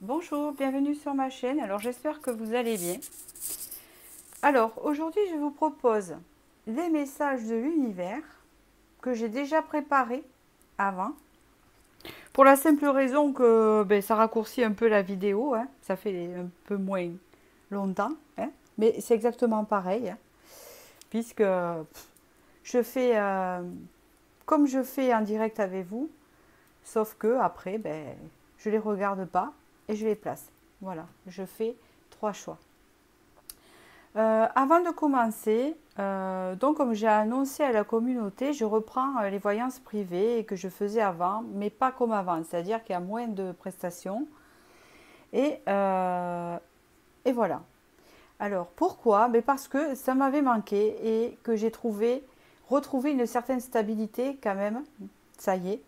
Bonjour, bienvenue sur ma chaîne. Alors j'espère que vous allez bien. Alors aujourd'hui je vous propose les messages de l'univers que j'ai déjà préparés avant. Pour la simple raison que ça raccourcit un peu la vidéo, hein. Ça fait un peu moins longtemps, hein. Mais c'est exactement pareil, hein, puisque je fais comme je fais en direct avec vous, sauf que après je les regarde pas et je les place. Voilà, je fais 3 choix. Avant de commencer, donc comme j'ai annoncé à la communauté, je reprends les voyances privées que je faisais avant, mais pas comme avant, c'est-à-dire qu'il y a moins de prestations. Et, euh, et voilà. Alors pourquoi? Parce que ça m'avait manqué et que j'ai retrouvé une certaine stabilité quand même. Ça y est.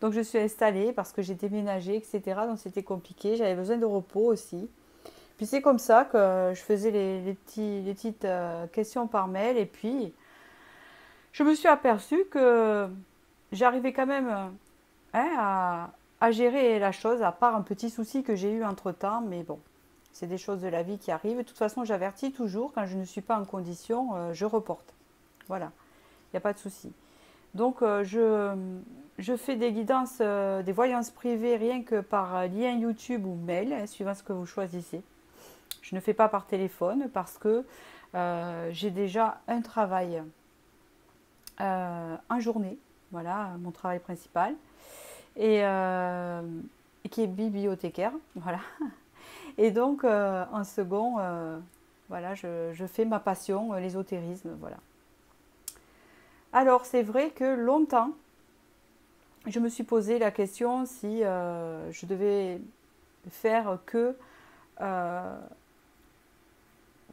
Donc je suis installée parce que j'ai déménagé, etc. Donc c'était compliqué. J'avais besoin de repos aussi. Puis c'est comme ça que je faisais les petites questions par mail. Et puis je me suis aperçue que j'arrivais quand même hein, à gérer la chose, à part un petit souci que j'ai eu entre-temps. Mais bon, c'est des choses de la vie qui arrivent. De toute façon, j'avertis toujours, quand je ne suis pas en condition, je reporte. Voilà, il n'y a pas de souci. Donc je fais des guidances, des voyances privées rien que par lien YouTube ou mail, hein, suivant ce que vous choisissez. Je ne fais pas par téléphone parce que j'ai déjà un travail en journée, voilà mon travail principal, et qui est bibliothécaire, voilà. Et donc en second, voilà, je fais ma passion, l'ésotérisme, voilà. Alors c'est vrai que longtemps, je me suis posé la question si je devais faire euh,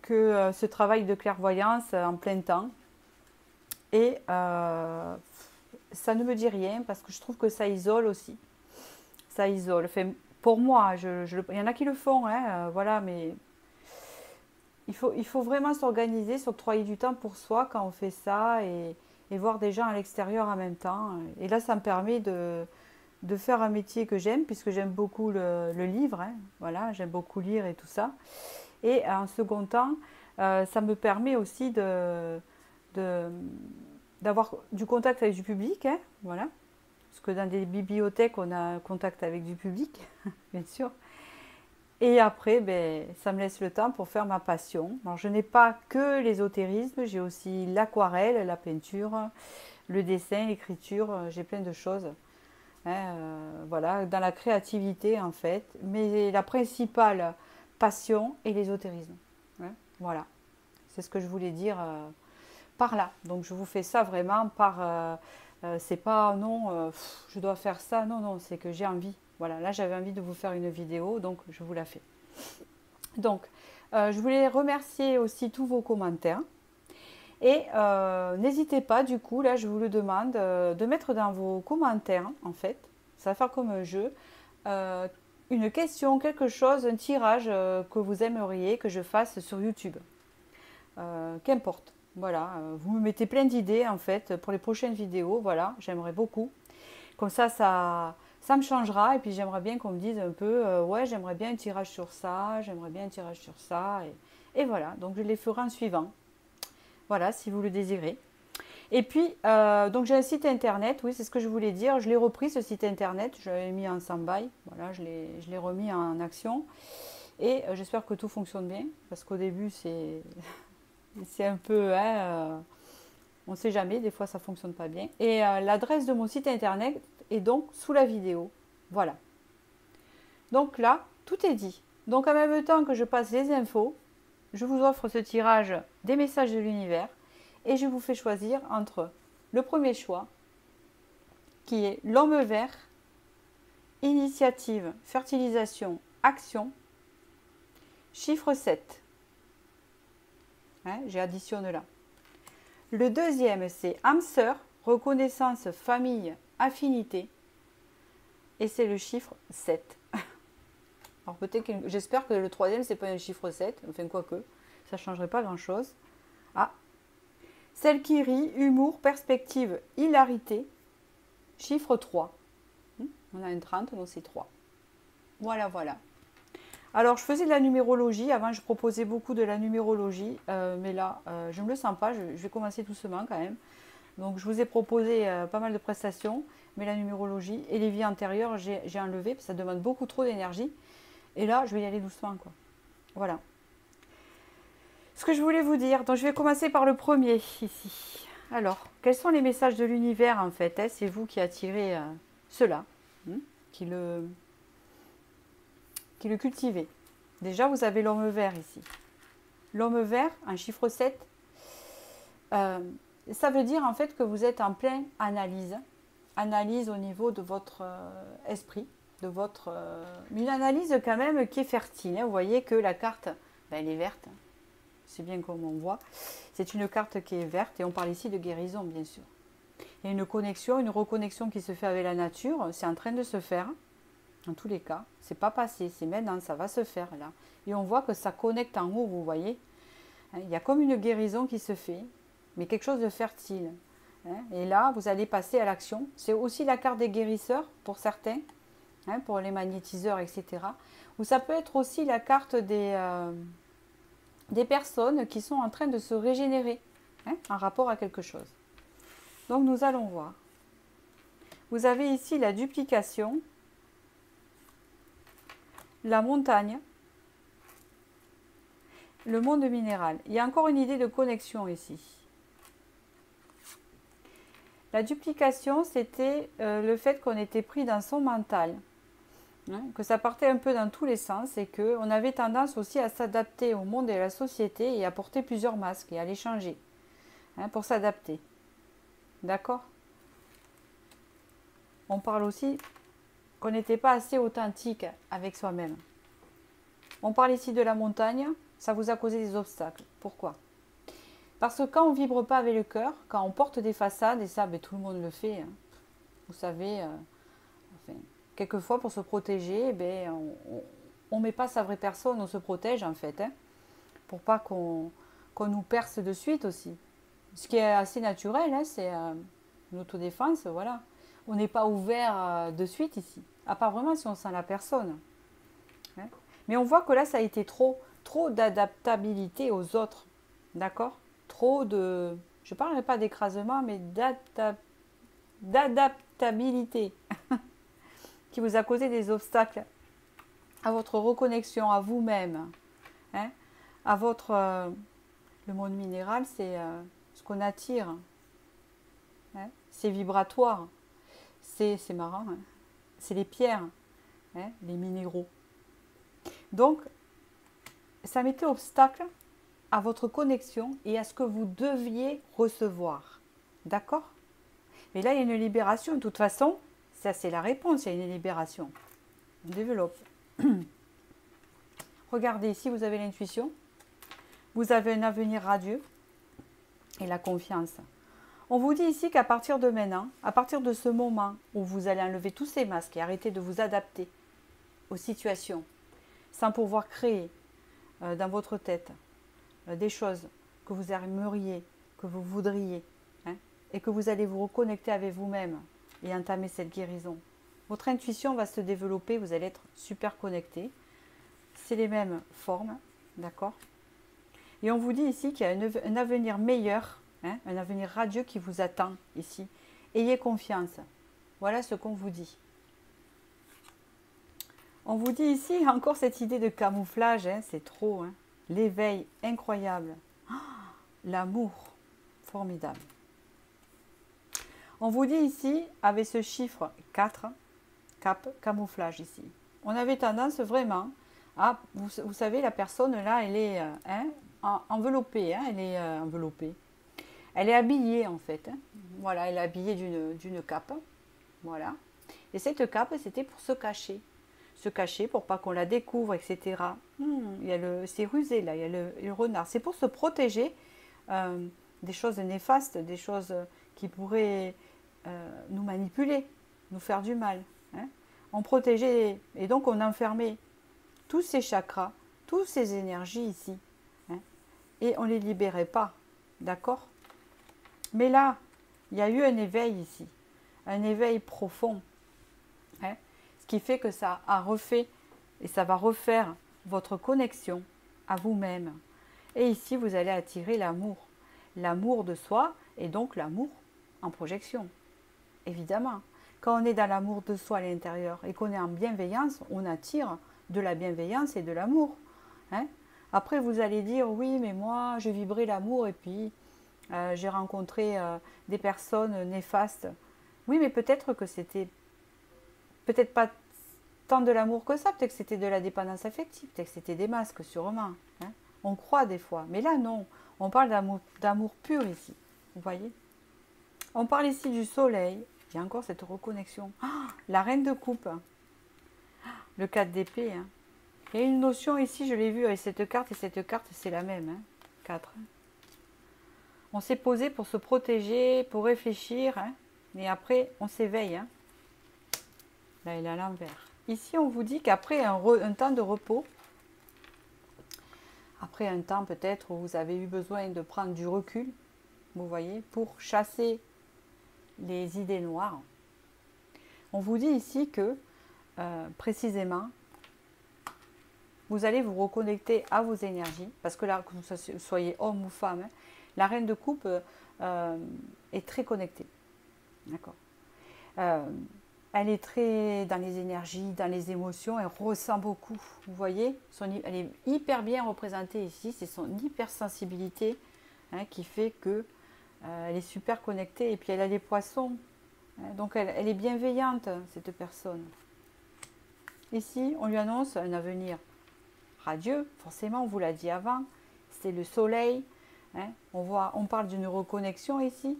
que ce travail de clairvoyance en plein temps. Et ça ne me dit rien parce que je trouve que ça isole aussi. Ça isole. Enfin, pour moi, il y en a qui le font, hein, voilà, mais il faut vraiment s'organiser, s'octroyer du temps pour soi quand on fait ça et voir des gens à l'extérieur en même temps. Et là, ça me permet de faire un métier que j'aime, puisque j'aime beaucoup le livre, hein, voilà, j'aime beaucoup lire et tout ça. Et en second temps, ça me permet aussi de, d'avoir du contact avec du public, hein, voilà. Parce que dans des bibliothèques, on a un contact avec du public, bien sûr. Et après, ça me laisse le temps pour faire ma passion. Alors, je n'ai pas que l'ésotérisme, j'ai aussi l'aquarelle, la peinture, le dessin, l'écriture, j'ai plein de choses. Hein, voilà, dans la créativité en fait. Mais la principale passion est l'ésotérisme. Hein, voilà, c'est ce que je voulais dire par là. Donc je vous fais ça vraiment par... c'est pas non, je dois faire ça. Non, non, c'est que j'ai envie. Voilà, là j'avais envie de vous faire une vidéo, donc je vous la fais. Donc, je voulais remercier aussi tous vos commentaires. Et n'hésitez pas, du coup, là je vous le demande, de mettre dans vos commentaires, en fait, ça va faire comme un jeu, euh, une question, quelque chose, un tirage que vous aimeriez que je fasse sur YouTube. Qu'importe. Voilà, vous me mettez plein d'idées en fait pour les prochaines vidéos. Voilà, j'aimerais beaucoup. Comme ça me changera. Et puis j'aimerais bien qu'on me dise un peu, ouais, j'aimerais bien un tirage sur ça, j'aimerais bien un tirage sur ça. Et voilà, donc je les ferai en suivant. Voilà, si vous le désirez. Et puis, donc j'ai un site internet, oui, c'est ce que je voulais dire. Je l'ai repris ce site internet, je l'avais mis en stand-by. Voilà, je l'ai remis en action. Et j'espère que tout fonctionne bien, parce qu'au début, c'est un peu, hein, on ne sait jamais, des fois ça ne fonctionne pas bien. Et l'adresse de mon site internet est donc sous la vidéo. Voilà. Donc là, tout est dit. Donc en même temps que je passe les infos, je vous offre ce tirage des messages de l'univers et je vous fais choisir entre le premier choix, qui est l'homme vert, initiative, fertilisation, action, chiffre 7. Hein, j'ai additionné là. Le deuxième, c'est âme sœur, reconnaissance, famille, affinité. Et c'est le chiffre 7. Alors peut-être que j'espère que le troisième, c'est pas un chiffre 7. Enfin, quoique, ça ne changerait pas grand-chose. Ah, celle qui rit, humour, perspective, hilarité. Chiffre 3. On a un 30, donc c'est 3. Voilà, voilà. Alors, je faisais de la numérologie. Avant, je proposais beaucoup de la numérologie. Mais là, je ne me le sens pas. Je vais commencer doucement quand même. Donc, je vous ai proposé pas mal de prestations. Mais la numérologie et les vies antérieures, j'ai enlevé. Parce que ça demande beaucoup trop d'énergie. Et là, je vais y aller doucement, quoi. Voilà. Ce que je voulais vous dire. Donc, je vais commencer par le premier, ici. Alors, quels sont les messages de l'univers, en fait, hein? C'est vous qui attirez cela. Qui le cultivez. Déjà, vous avez l'homme vert ici. L'homme vert, un chiffre 7, ça veut dire en fait que vous êtes en pleine analyse. Analyse au niveau de votre esprit, de votre... une analyse quand même qui est fertile. Hein. Vous voyez que la carte, ben, elle est verte. C'est bien comme on voit. C'est une carte qui est verte et on parle ici de guérison, bien sûr. Il y a une connexion, une reconnexion qui se fait avec la nature. C'est en train de se faire. En tous les cas, c'est pas passé, c'est maintenant, ça va se faire là. Et on voit que ça connecte en haut, vous voyez. Il y a comme une guérison qui se fait, mais quelque chose de fertile. Et là, vous allez passer à l'action. C'est aussi la carte des guérisseurs pour certains, pour les magnétiseurs, etc. Ou ça peut être aussi la carte des personnes qui sont en train de se régénérer en rapport à quelque chose. Donc nous allons voir. Vous avez ici la duplication, la montagne, le monde minéral. Il y a encore une idée de connexion ici. La duplication, c'était le fait qu'on était pris dans son mental, que ça partait un peu dans tous les sens et qu'on avait tendance aussi à s'adapter au monde et à la société et à porter plusieurs masques et à les changer pour s'adapter. D'accord? On parle aussi qu'on n'était pas assez authentique avec soi-même. On parle ici de la montagne, ça vous a causé des obstacles. Pourquoi? Parce que quand on ne vibre pas avec le cœur, quand on porte des façades, et ça, ben, tout le monde le fait, vous savez, enfin, quelquefois pour se protéger, ben, on ne met pas sa vraie personne, on se protège en fait, pour pas qu'on nous perce de suite aussi. Ce qui est assez naturel, c'est une autodéfense, voilà. On n'est pas ouvert de suite ici, à part vraiment si on sent la personne. Mais on voit que là, ça a été trop d'adaptabilité aux autres, d'accord? Trop de, je ne parlerai pas d'écrasement, mais d'adaptabilité qui vous a causé des obstacles à votre reconnexion à vous-même, à votre... le monde minéral, c'est ce qu'on attire, c'est vibratoire, c'est marrant, c'est les pierres, les minéraux. Donc, ça mettait obstacle à votre connexion et à ce que vous deviez recevoir. D'accord? Mais là, il y a une libération. De toute façon, ça c'est la réponse, il y a une libération. On développe. Regardez, ici, vous avez l'intuition. Vous avez un avenir radieux et la confiance. On vous dit ici qu'à partir de maintenant, à partir de ce moment où vous allez enlever tous ces masques et arrêter de vous adapter aux situations, sans pouvoir créer dans votre tête des choses que vous aimeriez, que vous voudriez, et que vous allez vous reconnecter avec vous-même et entamer cette guérison. Votre intuition va se développer, vous allez être super connecté. C'est les mêmes formes, d'accord? Et on vous dit ici qu'il y a un avenir meilleur, un avenir radieux qui vous attend ici. Ayez confiance. Voilà ce qu'on vous dit. On vous dit ici encore cette idée de camouflage, c'est trop. L'éveil incroyable. Oh, l'amour formidable. On vous dit ici, avec ce chiffre 4, cap, camouflage ici. On avait tendance vraiment à, vous savez, la personne là, elle est enveloppée, elle est enveloppée. Elle est habillée en fait. Voilà, elle est habillée d'une cape. Voilà. Et cette cape, c'était pour se cacher. Se cacher pour pas qu'on la découvre, etc. C'est rusé là, il y a le renard. C'est pour se protéger des choses néfastes, des choses qui pourraient nous manipuler, nous faire du mal. On protégeait, et donc on enfermait tous ces chakras, toutes ces énergies ici. Et on ne les libérait pas, d'accord? Mais là, il y a eu un éveil ici, un éveil profond. Ce qui fait que ça a refait Et ça va refaire votre connexion à vous-même. Et ici, vous allez attirer l'amour. L'amour de soi et donc l'amour en projection. Évidemment, quand on est dans l'amour de soi à l'intérieur et qu'on est en bienveillance, on attire de la bienveillance et de l'amour. Hein? Après, vous allez dire, oui, mais moi, je vibrais l'amour et puis j'ai rencontré des personnes néfastes. Oui, mais peut-être que c'était peut-être pas tant de l'amour que ça, peut-être que c'était de la dépendance affective, peut-être que c'était des masques, sûrement. Hein. On croit des fois, mais là, non. On parle d'amour pur ici, vous voyez. On parle ici du soleil. Il y a encore cette reconnexion. Ah, la reine de coupe. Le 4 d'épée. Hein. Il y a une notion ici, je l'ai vu avec cette carte, et cette carte, c'est la même. Hein. 4. On s'est posé pour se protéger, pour réfléchir. Hein. Et après, on s'éveille. Hein. Là, il est à l'envers. Ici, on vous dit qu'après un temps de repos, après un temps peut-être où vous avez eu besoin de prendre du recul, vous voyez, pour chasser les idées noires, on vous dit ici que précisément, vous allez vous reconnecter à vos énergies, parce que là, que vous soyez homme ou femme, hein, la reine de coupe est très connectée. D'accord. Elle est très dans les énergies, dans les émotions, elle ressent beaucoup. Vous voyez, elle est hyper bien représentée ici, c'est son hypersensibilité hein, qui fait que elle est super connectée. Et puis elle a les poissons, hein, donc elle est bienveillante, cette personne. Ici, on lui annonce un avenir radieux, forcément, on vous l'a dit avant, c'est le soleil. Hein, on parle d'une reconnexion ici,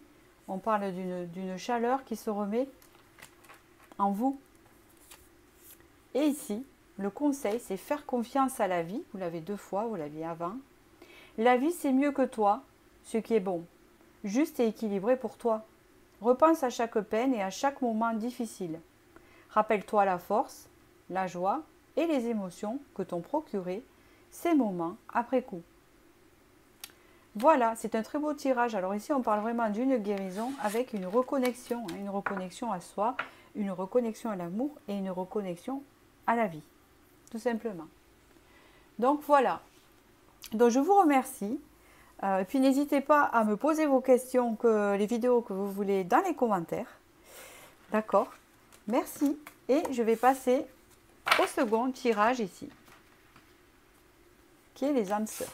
on parle d'une chaleur qui se remet en vous. Et ici, le conseil, c'est faire confiance à la vie. Vous l'avez 2 fois, vous l'aviez avant. La vie, c'est mieux que toi, ce qui est bon, juste et équilibré pour toi. Repense à chaque peine et à chaque moment difficile. Rappelle-toi la force, la joie et les émotions que t'ont procuré ces moments après coup. Voilà, c'est un très beau tirage. Alors ici, on parle vraiment d'une guérison avec une reconnexion à soi, une reconnexion à l'amour et une reconnexion à la vie, tout simplement. Donc voilà. Donc je vous remercie. Et puis n'hésitez pas à me poser vos questions, les vidéos que vous voulez dans les commentaires. D'accord? Merci. Et je vais passer au second tirage ici, qui est les âmes sœurs.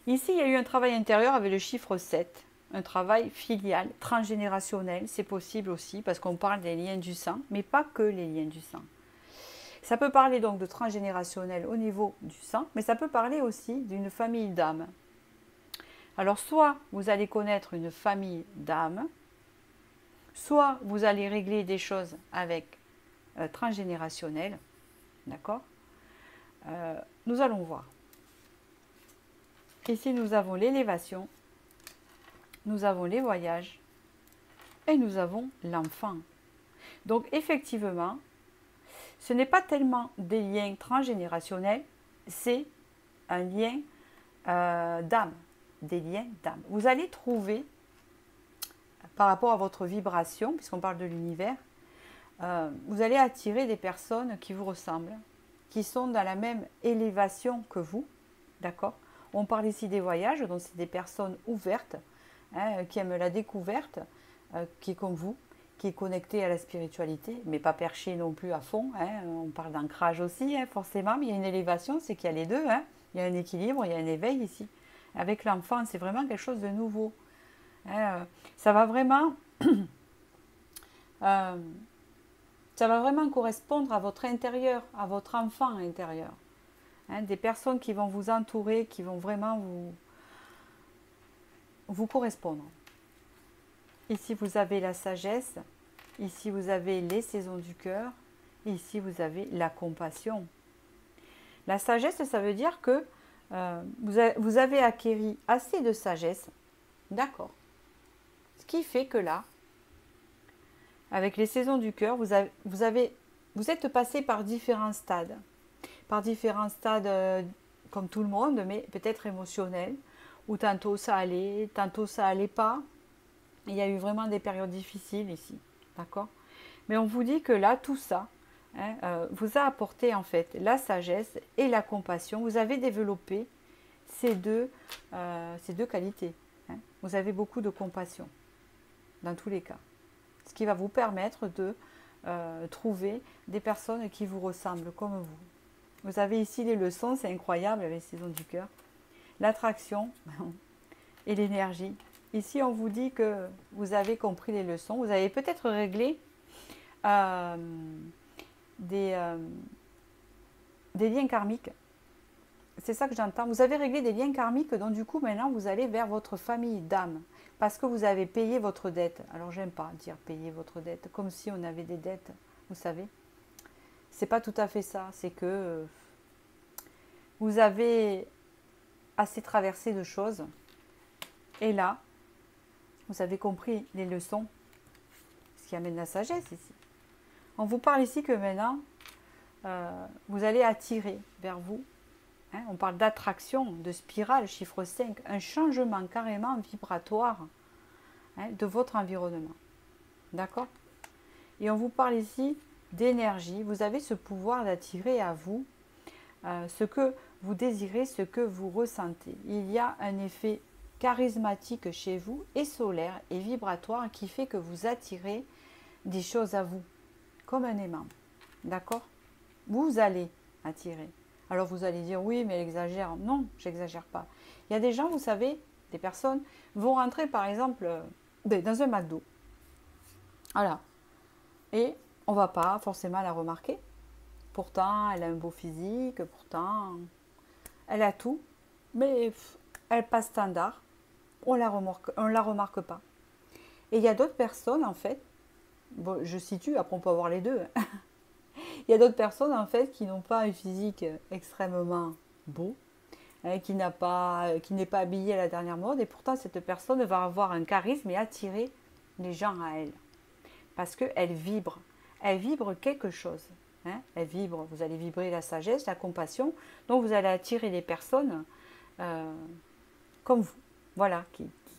Ici, il y a eu un travail intérieur avec le chiffre 7, un travail filial, transgénérationnel, c'est possible aussi parce qu'on parle des liens du sang, mais pas que les liens du sang. Ça peut parler donc de transgénérationnel au niveau du sang, mais ça peut parler aussi d'une famille d'âmes. Alors soit vous allez connaître une famille d'âmes, soit vous allez régler des choses avec transgénérationnel, d'accord? Nous allons voir. Ici, nous avons l'élévation, nous avons les voyages et nous avons l'enfant. Donc, effectivement, ce n'est pas tellement des liens transgénérationnels, c'est un lien d'âme, des liens d'âme. Vous allez trouver, par rapport à votre vibration, puisqu'on parle de l'univers, vous allez attirer des personnes qui vous ressemblent, qui sont dans la même élévation que vous, d'accord? On parle ici des voyages, donc c'est des personnes ouvertes, hein, qui aiment la découverte, qui est comme vous, qui est connectée à la spiritualité, mais pas perchée non plus à fond. Hein. On parle d'ancrage aussi, hein, forcément, mais il y a une élévation, c'est qu'il y a les deux. Hein. Il y a un équilibre, il y a un éveil ici. Avec l'enfant, c'est vraiment quelque chose de nouveau. Hein. Ça va vraiment correspondre à votre intérieur, à votre enfant intérieur. Hein, des personnes qui vont vous entourer, qui vont vraiment vous correspondre. Ici, vous avez la sagesse. Ici, vous avez les saisons du cœur. Ici, vous avez la compassion. La sagesse, ça veut dire que vous avez acquis assez de sagesse. D'accord. Ce qui fait que là, avec les saisons du cœur, vous êtes passé par différents stades. Par différents stades, comme tout le monde, mais peut-être émotionnels, où tantôt ça allait pas. Il y a eu vraiment des périodes difficiles ici, d'accord? Mais on vous dit que là, tout ça vous a apporté en fait la sagesse et la compassion. Vous avez développé ces deux qualités. Vous avez beaucoup de compassion dans tous les cas. Ce qui va vous permettre de trouver des personnes qui vous ressemblent comme vous. Vous avez ici les leçons, c'est incroyable avec Saison du cœur. L'attraction et l'énergie. Ici, on vous dit que vous avez compris les leçons. Vous avez peut-être réglé des liens karmiques. C'est ça que j'entends. Vous avez réglé des liens karmiques, donc du coup, maintenant, vous allez vers votre famille d'âme. Parce que vous avez payé votre dette. Alors, j'aime pas dire payer votre dette, comme si on avait des dettes, vous savez. C'est pas tout à fait ça. C'est que vous avez assez traversé de choses. Et là, vous avez compris les leçons. Ce qui amène la sagesse ici. On vous parle ici que maintenant, vous allez attirer vers vous. On parle d'attraction, de spirale, chiffre 5, un changement carrément vibratoire de votre environnement. D'accord? Et on vous parle ici d'énergie. Vous avez ce pouvoir d'attirer à vous ce que vous désirez, ce que vous ressentez. Il y a un effet charismatique chez vous et solaire et vibratoire qui fait que vous attirez des choses à vous, comme un aimant. D'accord? Vous allez attirer. Alors vous allez dire, oui, mais elle exagère. Non, j'exagère pas. Il y a des gens, vous savez, des personnes vont rentrer par exemple dans un McDo. Voilà. Et on ne va pas forcément la remarquer. Pourtant, elle a un beau physique, pourtant, elle a tout. Mais elle passe standard. On la remarque pas. Et il y a d'autres personnes, en fait, bon, je situe, après on peut avoir les deux. Il y a d'autres personnes en fait qui n'ont pas un physique extrêmement beau, qui n'est pas habillée à la dernière mode, et pourtant cette personne va avoir un charisme et attirer les gens à elle. Parce qu'elle vibre quelque chose. Elle vibre, vous allez vibrer la sagesse, la compassion, donc vous allez attirer des personnes comme vous, voilà,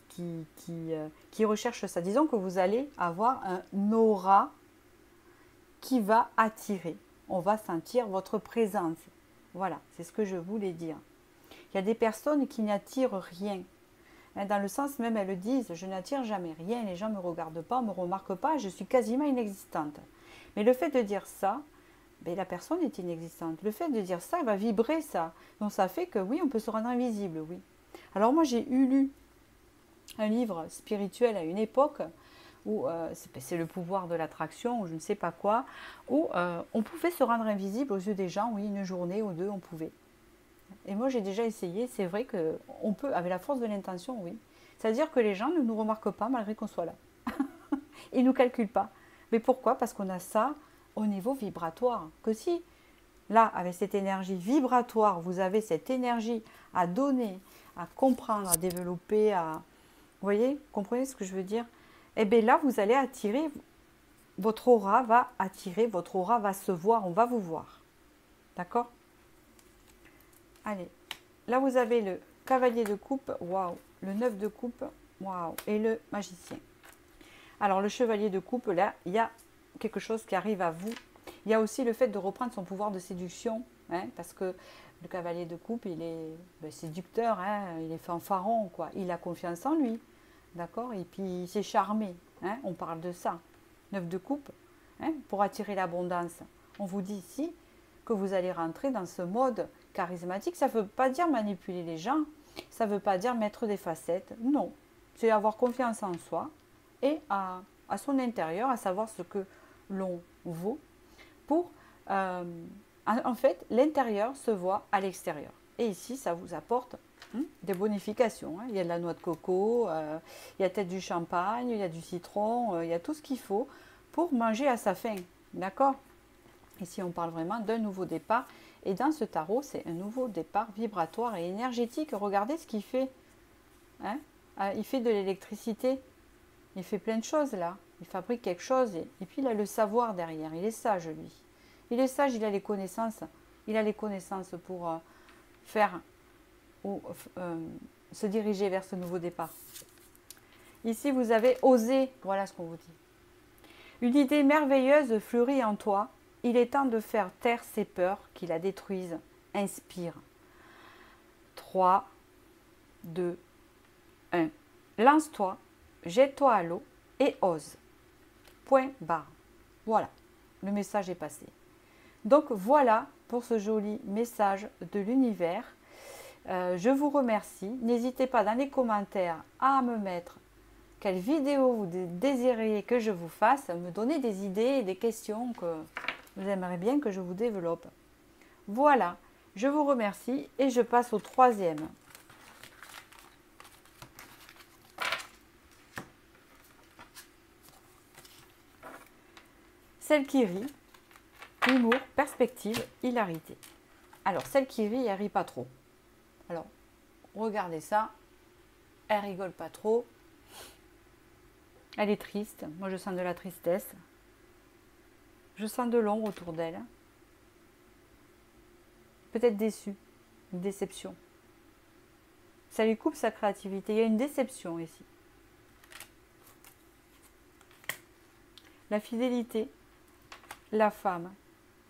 qui recherchent ça. Disons que vous allez avoir un aura qui va attirer. On va sentir votre présence. Voilà, c'est ce que je voulais dire. Il y a des personnes qui n'attirent rien. Dans le sens même, elles le disent, je n'attire jamais rien, les gens ne me regardent pas, ne me remarquent pas, je suis quasiment inexistante. Mais le fait de dire ça, la personne est inexistante. Le fait de dire ça, elle va vibrer ça. Donc ça fait que oui, on peut se rendre invisible, oui. Alors moi, j'ai lu un livre spirituel à une époque, où c'est le pouvoir de l'attraction, ou je ne sais pas quoi, où on pouvait se rendre invisible aux yeux des gens, oui, une journée ou deux, on pouvait. Et moi, j'ai déjà essayé, c'est vrai qu'on peut, avec la force de l'intention, oui. C'est-à-dire que les gens ne nous remarquent pas malgré qu'on soit là. Ils ne nous calculent pas. Mais pourquoi? Parce qu'on a ça au niveau vibratoire. Que si, là, avec cette énergie vibratoire, vous avez cette énergie à donner, à comprendre, à développer, à... Vous voyez, comprenez ce que je veux dire? Et bien là, vous allez attirer, votre aura va attirer, votre aura va se voir, on va vous voir. D'accord? Allez, là vous avez le cavalier de coupe, waouh, le 9 de coupe, waouh, et le magicien. Alors le chevalier de coupe, là, il y a quelque chose qui arrive à vous. Il y a aussi le fait de reprendre son pouvoir de séduction, parce que le cavalier de coupe, il est séducteur, il est fanfaron, quoi. Il a confiance en lui. D'accord? Et puis, il s'est charmé. On parle de ça. 9 de coupe, pour attirer l'abondance. On vous dit ici que vous allez rentrer dans ce mode charismatique. Ça ne veut pas dire manipuler les gens. Ça ne veut pas dire mettre des facettes. Non. C'est avoir confiance en soi et à son intérieur, à savoir ce que l'on vaut pour... en fait, l'intérieur se voit à l'extérieur. Et ici, ça vous apporte des bonifications. Il y a de la noix de coco, il y a peut-être du champagne, il y a du citron, il y a tout ce qu'il faut pour manger à sa faim. D'accord? Ici, on parle vraiment d'un nouveau départ. Et dans ce tarot, c'est un nouveau départ vibratoire et énergétique. Regardez ce qu'il fait. Il fait de l'électricité. Il fait plein de choses là. Il fabrique quelque chose. Et puis, il a le savoir derrière. Il est sage, lui. Il est sage, il a les connaissances. Il a les connaissances pour faire ou se diriger vers ce nouveau départ. Ici, vous avez osé. Voilà ce qu'on vous dit. Une idée merveilleuse fleurit en toi. Il est temps de faire taire ces peurs qui la détruisent. Inspire. 3, 2, 1. Lance-toi, jette-toi à l'eau et ose. Point barre. Voilà, le message est passé. Donc voilà pour ce joli message de l'univers. Je vous remercie. N'hésitez pas dans les commentaires à me mettre quelle vidéo vous désirez que je vous fasse, me donner des idées et des questions que vous aimeriez bien que je vous développe. Voilà, je vous remercie et je passe au troisième. Celle qui rit, humour, perspective, hilarité. Alors, celle qui rit, elle rit pas trop. Alors, regardez ça, elle rigole pas trop. Elle est triste, moi je sens de la tristesse. Je sens de l'ombre autour d'elle. Peut-être déçue, une déception. Ça lui coupe sa créativité, il y a une déception ici. La fidélité, la femme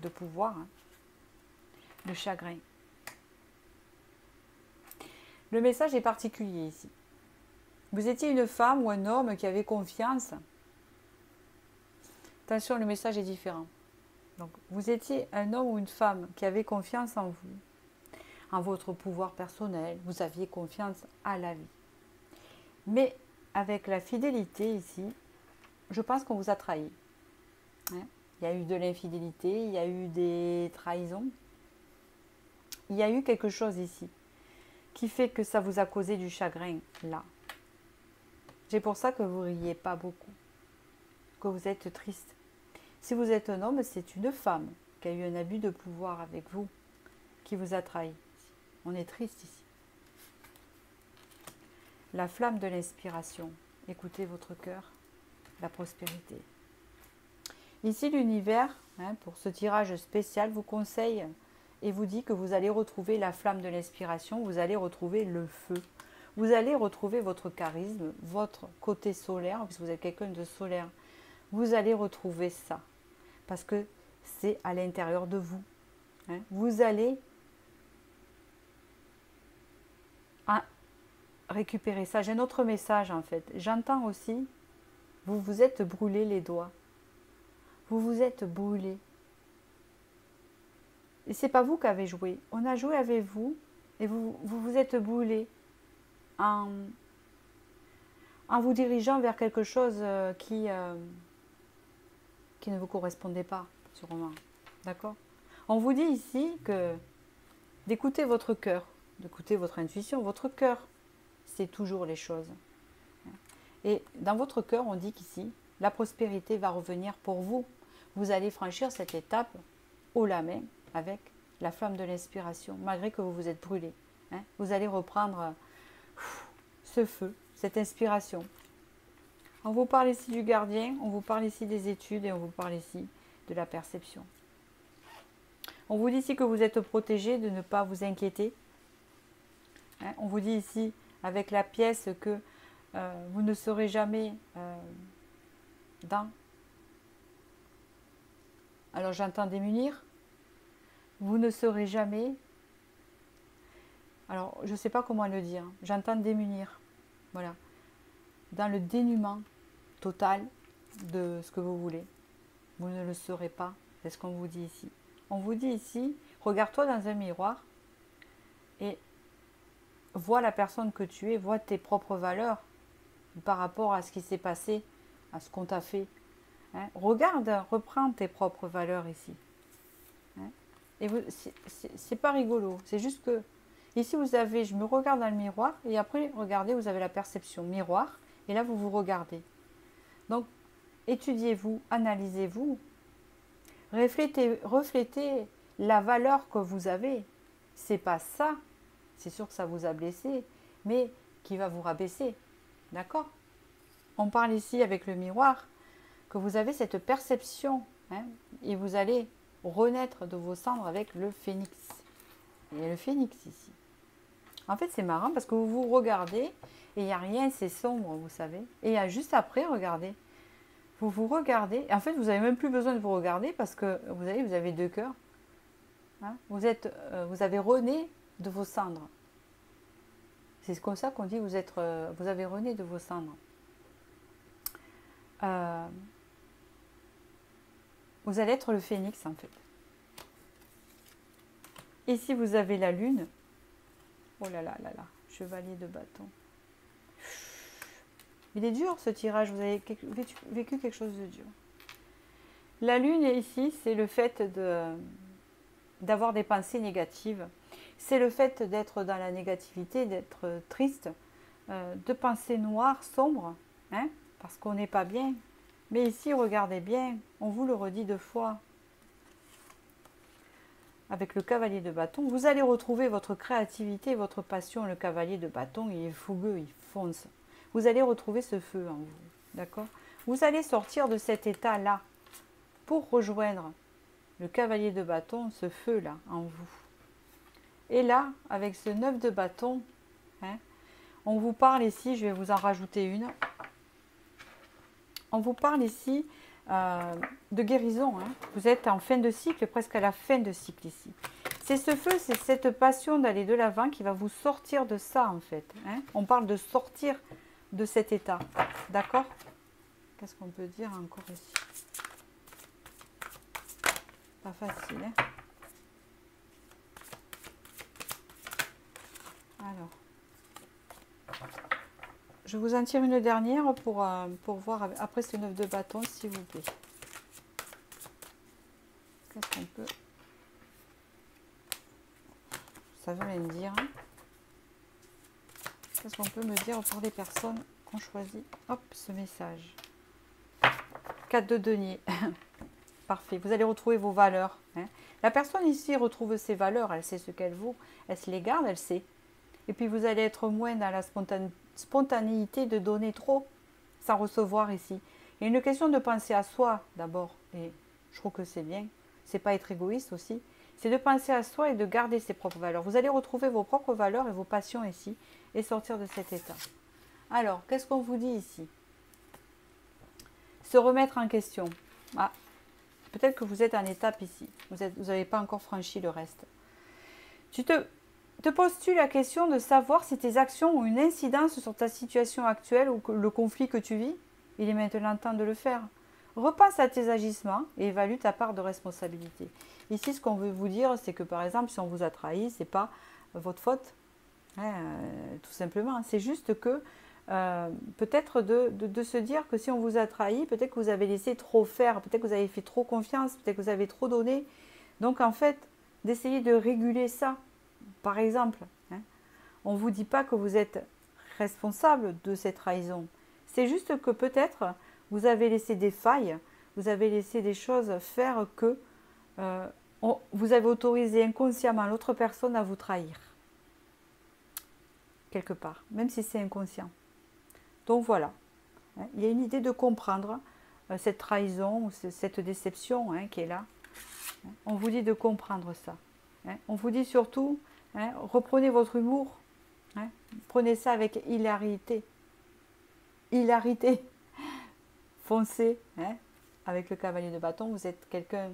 de pouvoir, le chagrin. Le message est particulier ici. Vous étiez une femme ou un homme qui avait confiance. Attention, le message est différent. Donc, vous étiez un homme ou une femme qui avait confiance en vous, en votre pouvoir personnel. Vous aviez confiance à la vie. Mais avec la fidélité ici, je pense qu'on vous a trahi. Il y a eu de l'infidélité, il y a eu des trahisons. Il y a eu quelque chose ici qui fait que ça vous a causé du chagrin là. C'est pour ça que vous ne riez pas beaucoup, que vous êtes triste. Si vous êtes un homme, c'est une femme qui a eu un abus de pouvoir avec vous, qui vous a trahi. On est triste ici. La flamme de l'inspiration. Écoutez votre cœur, la prospérité. Ici, l'univers, pour ce tirage spécial, vous conseille et vous dit que vous allez retrouver la flamme de l'inspiration, vous allez retrouver le feu, vous allez retrouver votre charisme, votre côté solaire, puisque vous êtes quelqu'un de solaire. Vous allez retrouver ça, parce que c'est à l'intérieur de vous. Vous allez récupérer ça. J'ai un autre message en fait. J'entends aussi, vous vous êtes brûlé les doigts. Vous vous êtes brûlé. Et c'est pas vous qui avez joué. On a joué avec vous et vous vous êtes brûlé en vous dirigeant vers quelque chose qui ne vous correspondait pas, sûrement. D'accord? On vous dit ici que d'écouter votre cœur, d'écouter votre intuition. Votre cœur, c'est toujours les choses. Et dans votre cœur, on dit qu'ici, la prospérité va revenir pour vous. Vous allez franchir cette étape haut la main avec la flamme de l'inspiration, malgré que vous vous êtes brûlé. Vous allez reprendre ce feu, cette inspiration. On vous parle ici du gardien, on vous parle ici des études et on vous parle ici de la perception. On vous dit ici que vous êtes protégé, de ne pas vous inquiéter. On vous dit ici avec la pièce que vous ne serez jamais dans... Alors j'entends démunir. Vous ne serez jamais... Alors je ne sais pas comment le dire. J'entends démunir. Voilà. Dans le dénuement total de ce que vous voulez. Vous ne le serez pas. C'est ce qu'on vous dit ici. On vous dit ici, regarde-toi dans un miroir et vois la personne que tu es, vois tes propres valeurs par rapport à ce qui s'est passé, à ce qu'on t'a fait. Regarde, reprends tes propres valeurs ici. Et c'est pas rigolo, c'est juste que ici vous avez, je me regarde dans le miroir et après regardez, vous avez la perception miroir et là vous vous regardez. Donc étudiez-vous, analysez-vous, reflétez la valeur que vous avez. C'est pas ça, c'est sûr que ça vous a blessé, mais qui va vous rabaisser. D'accord? On parle ici avec le miroir que vous avez cette perception et vous allez renaître de vos cendres avec le phénix. Il y a le phénix ici. En fait, c'est marrant parce que vous vous regardez et il n'y a rien, c'est sombre, vous savez. Et il y a juste après, regardez, vous vous regardez. En fait, vous n'avez même plus besoin de vous regarder parce que vous avez deux cœurs. Hein, vous avez rené de vos cendres. C'est comme ça qu'on dit vous avez rené de vos cendres. Vous allez être le phénix en fait. Ici vous avez la lune. Oh là là là là, chevalier de bâton. Il est dur ce tirage, vous avez vécu quelque chose de dur. La lune ici, c'est le fait d'avoir des pensées négatives. C'est le fait d'être dans la négativité, d'être triste, de penser noir, sombre, hein, parce qu'on n'est pas bien. Mais ici, regardez bien, on vous le redit deux fois. Avec le cavalier de bâton, vous allez retrouver votre créativité, votre passion. Le cavalier de bâton, il est fougueux, il fonce. Vous allez retrouver ce feu en vous, d'accord? Vous allez sortir de cet état-là pour rejoindre le cavalier de bâton, ce feu-là en vous. Et là, avec ce 9 de bâton, hein, on vous parle ici, je vais vous en rajouter une, on vous parle ici de guérison. Hein. Vous êtes en fin de cycle, presque à la fin de cycle ici. C'est ce feu, c'est cette passion d'aller de l'avant qui va vous sortir de ça en fait. Hein. On parle de sortir de cet état. D'accord? Qu'est-ce qu'on peut dire encore ici? Pas facile. Hein. Alors, je vous en tire une dernière pour voir après ce 9 de bâton, s'il vous plaît. Qu'est-ce qu'on peut... Ça veut rien dire. Hein. Qu'est-ce qu'on peut me dire pour les personnes qui ont choisi ce message? 4 de denier. Parfait. Vous allez retrouver vos valeurs. Hein. La personne ici retrouve ses valeurs. Elle sait ce qu'elle vaut. Elle se les garde, elle sait. Et puis vous allez être moins dans la spontanéité de donner trop sans recevoir ici. Il y a une question de penser à soi d'abord. Et je trouve que c'est bien. C'est pas être égoïste aussi. C'est de penser à soi et de garder ses propres valeurs. Vous allez retrouver vos propres valeurs et vos passions ici et sortir de cet état. Alors, qu'est-ce qu'on vous dit ici? Se remettre en question. Ah, peut-être que vous êtes en étape ici. Vous n'avez pas encore franchi le reste. Tu te poses-tu la question de savoir si tes actions ont une incidence sur ta situation actuelle ou le conflit que tu vis? Il est maintenant temps de le faire. Repense à tes agissements et évalue ta part de responsabilité. Ici, ce qu'on veut vous dire, c'est que par exemple, si on vous a trahi, ce n'est pas votre faute, hein, tout simplement. C'est juste que peut-être de se dire que si on vous a trahi, peut-être que vous avez laissé trop faire, peut-être que vous avez fait trop confiance, peut-être que vous avez trop donné. Donc en fait, d'essayer de réguler ça. Par exemple, hein, on ne vous dit pas que vous êtes responsable de cette trahison. C'est juste que peut-être vous avez laissé des failles, vous avez laissé des choses faire que vous avez autorisé inconsciemment l'autre personne à vous trahir. Quelque part, même si c'est inconscient. Donc voilà, hein, il y a une idée de comprendre cette trahison ou cette déception hein, qui est là. On vous dit de comprendre ça. Hein. On vous dit surtout, hein, reprenez votre humour. Hein. Prenez ça avec hilarité. Hilarité. Foncez. Hein. Avec le cavalier de bâton, vous êtes quelqu'un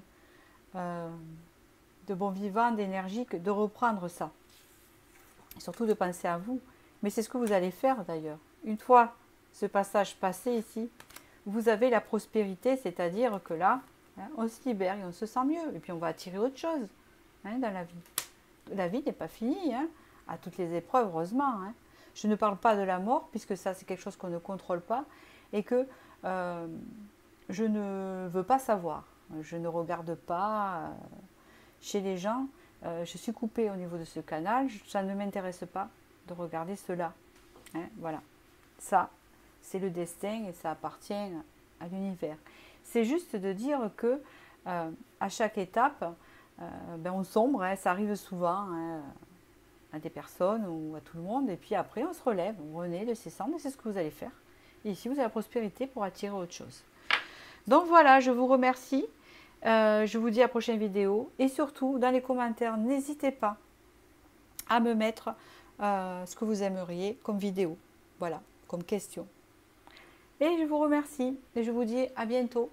de bon vivant, d'énergique, de reprendre ça. Et surtout de penser à vous. Mais c'est ce que vous allez faire d'ailleurs. Une fois ce passage passé ici, vous avez la prospérité, c'est-à-dire que là, hein, on se libère et on se sent mieux. Et puis on va attirer autre chose hein, dans la vie. La vie n'est pas finie, hein, à toutes les épreuves, heureusement. Hein. Je ne parle pas de la mort, puisque ça c'est quelque chose qu'on ne contrôle pas, et que je ne veux pas savoir. Je ne regarde pas chez les gens. Je suis coupée au niveau de ce canal. Ça ne m'intéresse pas de regarder cela. Hein, voilà. Ça, c'est le destin et ça appartient à l'univers. C'est juste de dire que à chaque étape, on sombre. Hein, ça arrive souvent hein, à des personnes ou à tout le monde. Et puis après, on se relève. On renaît de ses cendres et c'est ce que vous allez faire. Et ici, vous avez la prospérité pour attirer autre chose. Donc voilà, je vous remercie. Je vous dis à la prochaine vidéo. Et surtout, dans les commentaires, n'hésitez pas à me mettre ce que vous aimeriez comme vidéo. Voilà, comme question. Et je vous remercie et je vous dis à bientôt.